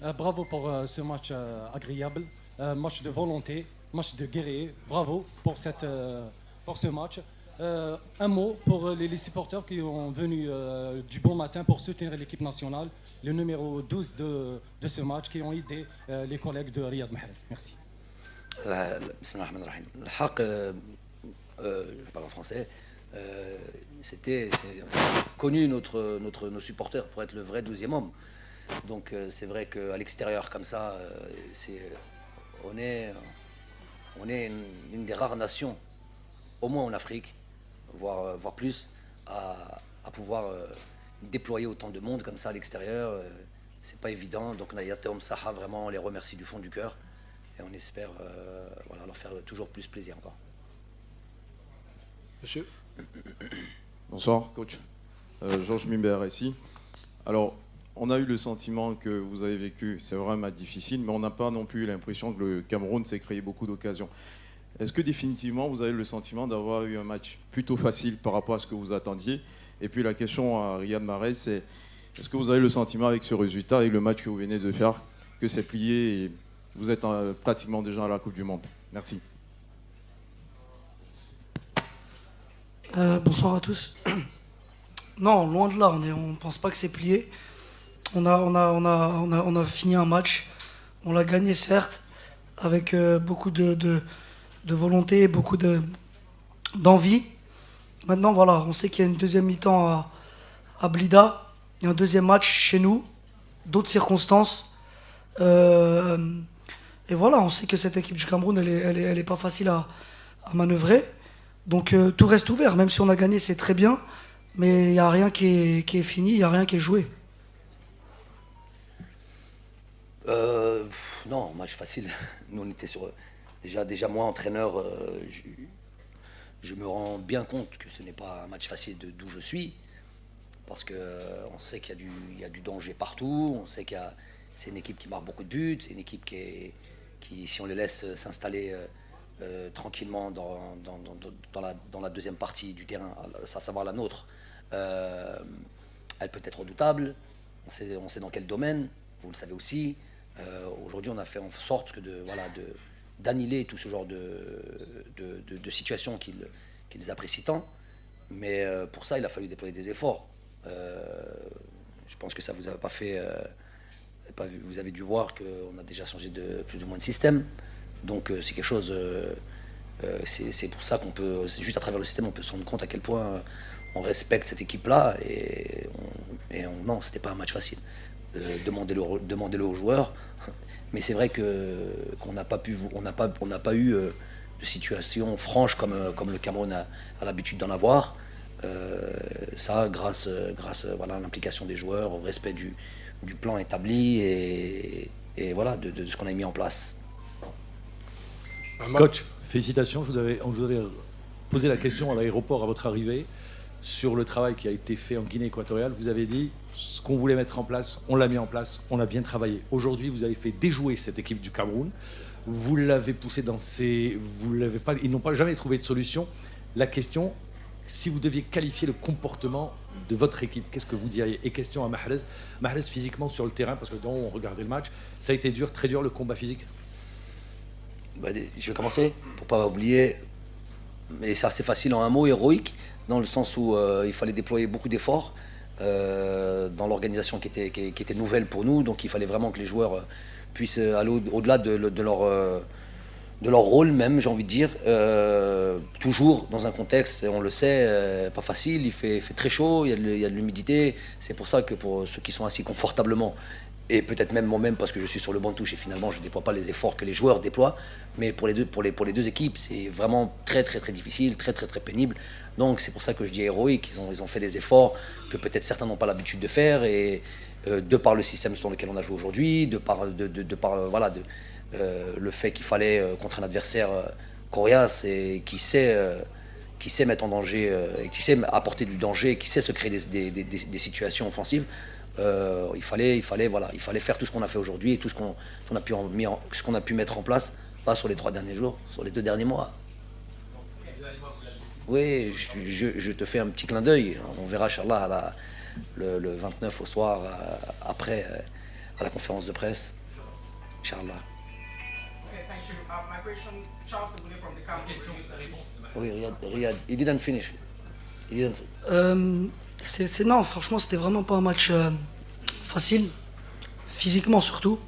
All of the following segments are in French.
Bravo pour ce match agréable, match de volonté, match de guerrier. Bravo pour, pour ce match. Un mot pour les supporters qui ont venu du bon matin pour soutenir l'équipe nationale, le numéro 12 de ce match, qui ont aidé les collègues de Riyad Mahrez. Merci. Bismillah ar-Rahman ar-Rahim. Je parle en français. C'est connu nos supporters pour être le vrai 12e homme. Donc c'est vrai qu'à l'extérieur comme ça, on est une des rares nations, au moins en Afrique, voire plus, à pouvoir déployer autant de monde comme ça à l'extérieur. C'est pas évident. Donc Nayatom Saha, vraiment, on les remercie du fond du cœur. Et on espère leur faire toujours plus plaisir encore. Monsieur. Bonsoir, coach. Georges Mimber ici. Alors, on a eu le sentiment que vous avez vécu, c'est vraiment un match difficile, mais on n'a pas non plus l'impression que le Cameroun s'est créé beaucoup d'occasions. Est-ce que définitivement, vous avez le sentiment d'avoir eu un match plutôt facile par rapport à ce que vous attendiez? Et puis la question à Riyad Mahrez, c'est est-ce que vous avez le sentiment avec ce résultat, avec le match que vous venez de faire, que c'est plié et vous êtes pratiquement déjà à la Coupe du Monde? Merci. Bonsoir à tous. Non, loin de là, on ne pense pas que c'est plié. On a fini un match, on l'a gagné certes, avec beaucoup de volonté, beaucoup d'envie. Maintenant, voilà, on sait qu'il y a une deuxième mi-temps à Blida, il y a un deuxième match chez nous, d'autres circonstances. Et voilà, on sait que cette équipe du Cameroun, elle est pas facile à manœuvrer. Donc tout reste ouvert, même si on a gagné, c'est très bien, mais il n'y a rien qui est fini, il n'y a rien qui est joué. Non, match facile. Nous, on était sur. Déjà moi, entraîneur, je me rends bien compte que ce n'est pas un match facile d'où je suis, parce qu'on sait qu'il y a du danger partout, on sait c'est une équipe qui marque beaucoup de buts, c'est une équipe qui, si on les laisse s'installer tranquillement dans la deuxième partie du terrain, à savoir la nôtre, elle peut être redoutable. On sait dans quel domaine, vous le savez aussi. Aujourd'hui, on a fait en sorte d'annihiler tout ce genre de situations qu'ils apprécient tant. Mais pour ça, il a fallu déployer des efforts. Je pense que ça vous avait pas fait. Vous avez dû voir qu'on a déjà changé de plus ou moins de système. Donc c'est quelque chose. C'est pour ça qu'on peut. C'est juste à travers le système, on peut se rendre compte à quel point on respecte cette équipe-là. Non, c'était pas un match facile. Demandez-le aux joueurs. Mais c'est vrai qu'on n'a pas eu de situation franche comme le Cameroun a l'habitude d'en avoir. Ça, grâce à l'implication des joueurs, au respect du plan établi et voilà, de ce qu'on a mis en place. Coach, félicitations. On vous avait posé la question à l'aéroport à votre arrivée sur le travail qui a été fait en Guinée équatoriale. Vous avez dit ce qu'on voulait mettre en place, on l'a mis en place, on a bien travaillé. Aujourd'hui, vous avez fait déjouer cette équipe du Cameroun. Vous l'avez poussé ils n'ont jamais trouvé de solution. La question, si vous deviez qualifier le comportement de votre équipe, qu'est-ce que vous diriez? Et question à Mahrez. Mahrez, physiquement sur le terrain, parce que quand on regardait le match, ça a été dur, très dur le combat physique. Je vais commencer pour pas oublier, mais c'est assez facile en un mot, héroïque, dans le sens où il fallait déployer beaucoup d'efforts dans l'organisation qui était nouvelle pour nous. Donc il fallait vraiment que les joueurs puissent aller au-delà de leur rôle même, j'ai envie de dire, toujours dans un contexte, on le sait, pas facile, il fait très chaud, il y a de l'humidité. C'est pour ça que pour ceux qui sont assis confortablement, et peut-être même moi-même parce que je suis sur le banc de touche et finalement je ne déploie pas les efforts que les joueurs déploient, mais pour les deux équipes, c'est vraiment très très très difficile, très très très pénible. Donc c'est pour ça que je dis héroïque, ils ont fait des efforts que peut-être certains n'ont pas l'habitude de faire, et de par le système sur lequel on a joué aujourd'hui, de par le fait qu'il fallait contre un adversaire coriace et qui sait mettre en danger, et qui sait apporter du danger, et qui sait se créer des situations offensives. Il fallait faire tout ce qu'on a fait aujourd'hui et tout ce qu'on a pu mettre en place, pas sur les 3 derniers jours, sur les 2 derniers mois. Oui, je te fais un petit clin d'œil. On verra, Inch'Allah, le 29 au soir, à la conférence de presse. Inch'Allah. Okay, thank you. My question, Charles Abouné from the Cameroon. Oui, Riyad, he didn't finish. He didn't. Non, franchement, c'était vraiment pas un match facile, physiquement surtout,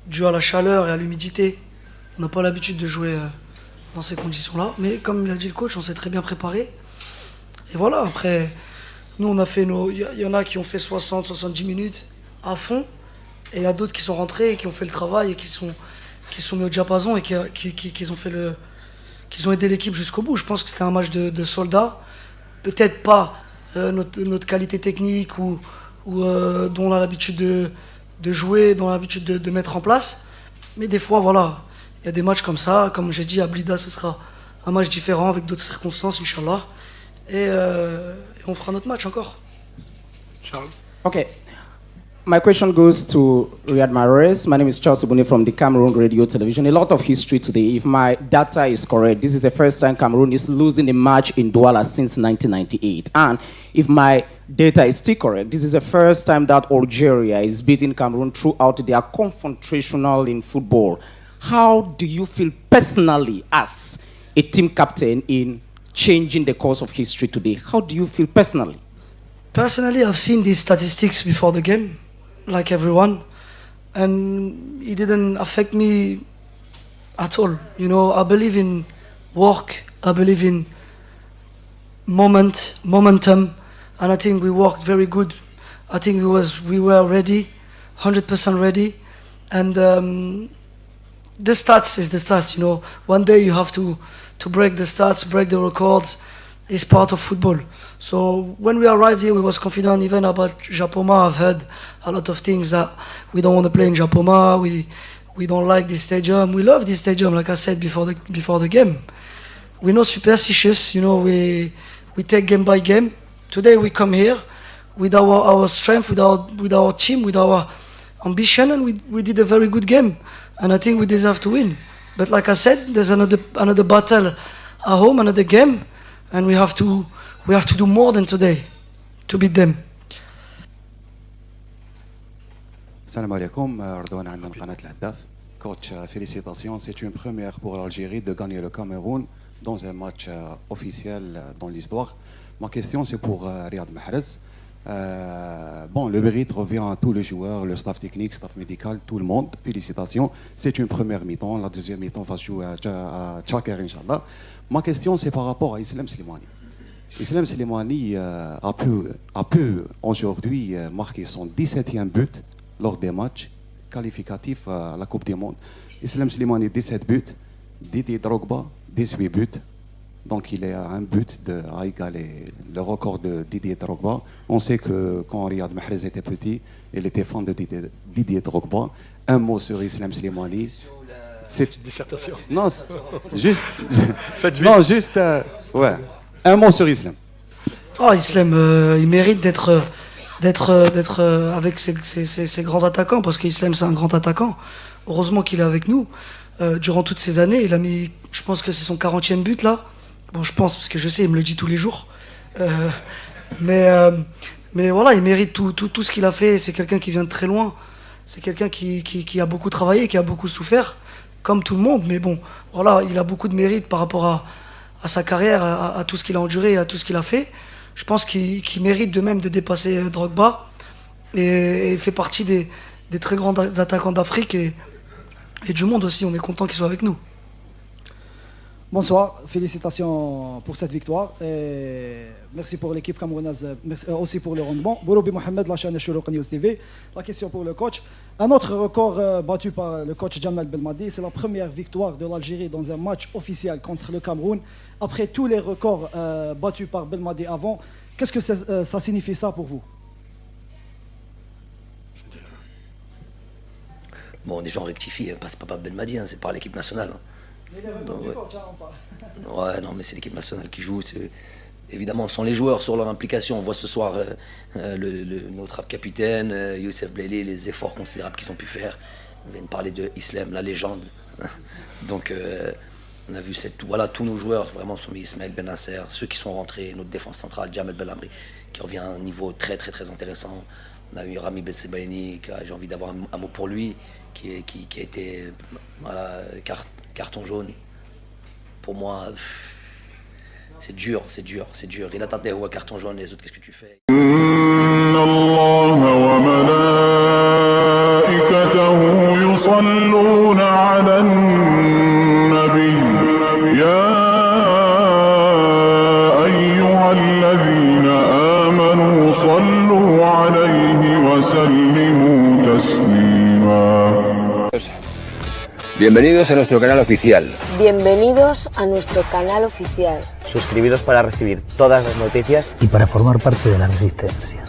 dû à la chaleur et à l'humidité. On n'a pas l'habitude de jouer dans ces conditions-là, mais comme l'a dit le coach, on s'est très bien préparé. Et voilà, après, nous on a fait il y en a qui ont fait 60-70 minutes à fond, et il y a d'autres qui sont rentrés et qui ont fait le travail et qui sont mis au diapason et qui ont aidé l'équipe jusqu'au bout. Je pense que c'était un match de soldats. Peut-être pas notre qualité technique ou dont on a l'habitude de jouer, dont on a l'habitude de mettre en place. Mais des fois, voilà, il y a des matchs comme ça. Comme j'ai dit, à Blida, ce sera un match différent avec d'autres circonstances, Inch'Allah. Et on fera notre match encore. Charles. Okay. My question goes to Riyad Mahrez. My name is Charles Abouné from the Cameroon Radio Television. A lot of history today. If my data is correct, this is the first time Cameroon is losing a match in Douala since 1998. And if my data is still correct, this is the first time that Algeria is beating Cameroon throughout their confrontational in football. How do you feel personally as a team captain in changing the course of history today? How do you feel personally? Personally, I've seen these statistics before the game, like everyone, and it didn't affect me at all. You know, I believe in work, I believe in momentum, and I think we worked very good. I think we were ready, 100% ready, and the stats is the stats. You know, one day you have to break the stats, break the records. It's part of football. So when we arrived here, we was confident even about Japoma. I've heard a lot of things that we don't want to play in Japoma. We don't like this stadium. We love this stadium, like I said before the game. We're not superstitious, you know. We take game by game. Today we come here with our strength, with our team, with our ambition, and we did a very good game. And I think we deserve to win. But like I said, there's another battle at home, another game, and we have to do more than today to beat them. Salam alaikum, Ardouan Annan Qanat Al-Haddaf. Coach, félicitations, c'est une première pour l'Algérie de gagner le Cameroun dans un match officiel dans l'histoire. Ma question c'est pour Riyad Mahrez. Bon, le mérite revient à tous les joueurs, le staff technique, staff médical, tout le monde. Félicitations, c'est une première mi-temps, la deuxième mi-temps va se jouer à Tchakar, Inch'Allah. Ma question c'est par rapport à Islam Slimani. Islam Slimani a pu aujourd'hui marquer son 17e but lors des matchs qualificatifs à la Coupe du Monde. Islam Slimani 17 buts, Didier Drogba 18 buts. Donc il est à un but à égaler le record de Didier Drogba. On sait que quand Riyad Mahrez était petit, il était fan de Didier Drogba. Un mot sur Islam Slimani. C'est dissertation. Non, juste. Non, juste. Ouais. Un mot sur Islam. Oh, Islam, il mérite d'être avec ces grands attaquants, parce qu'Islam c'est un grand attaquant. Heureusement qu'il est avec nous. Durant toutes ces années, il a mis, je pense que c'est son 40e but là. Bon, je pense, parce que je sais, il me le dit tous les jours. Mais voilà, il mérite tout ce qu'il a fait. C'est quelqu'un qui vient de très loin. C'est quelqu'un qui a beaucoup travaillé, qui a beaucoup souffert, comme tout le monde. Mais bon, voilà, il a beaucoup de mérite par rapport à sa carrière, à tout ce qu'il a enduré, à tout ce qu'il a fait. Je pense qu'il mérite de même de dépasser Drogba. Et fait partie des très grands attaquants d'Afrique et du monde aussi. On est content qu'il soit avec nous. Bonsoir, félicitations pour cette victoire. Et merci pour l'équipe camerounaise, merci aussi pour le rendement. Bouroubi Mohamed, la chaîne Chourouk News TV. La question pour le coach. Un autre record battu par le coach Djamel Belmadi, c'est la première victoire de l'Algérie dans un match officiel contre le Cameroun. Après tous les records battus par Belmadi avant, qu'est-ce que ça signifie ça pour vous? Bon, des gens rectifient, hein, c'est pas Belmadi, hein, c'est par l'équipe nationale. Hein. Donc, ouais, non, mais c'est l'équipe nationale qui joue. Évidemment, ce sont les joueurs sur leur implication. On voit ce soir notre capitaine, Youssef Bleli, les efforts considérables qu'ils ont pu faire. On vient de parler de Islam, la légende. Donc, on a vu tous nos joueurs vraiment sont mis. Ismaël Benasser, ceux qui sont rentrés, notre défense centrale, Djamel Belmadi, qui revient à un niveau très très très intéressant. On a eu Rami Bessebaini, j'ai envie d'avoir un mot pour lui, qui a été voilà, carton jaune. Pour moi, c'est dur. Il a tenté un carton jaune, les autres, qu'est-ce que tu fais? Bienvenidos a nuestro canal oficial. Bienvenidos a nuestro canal oficial. Suscribiros para recibir todas las noticias y para formar parte de la Resistencia.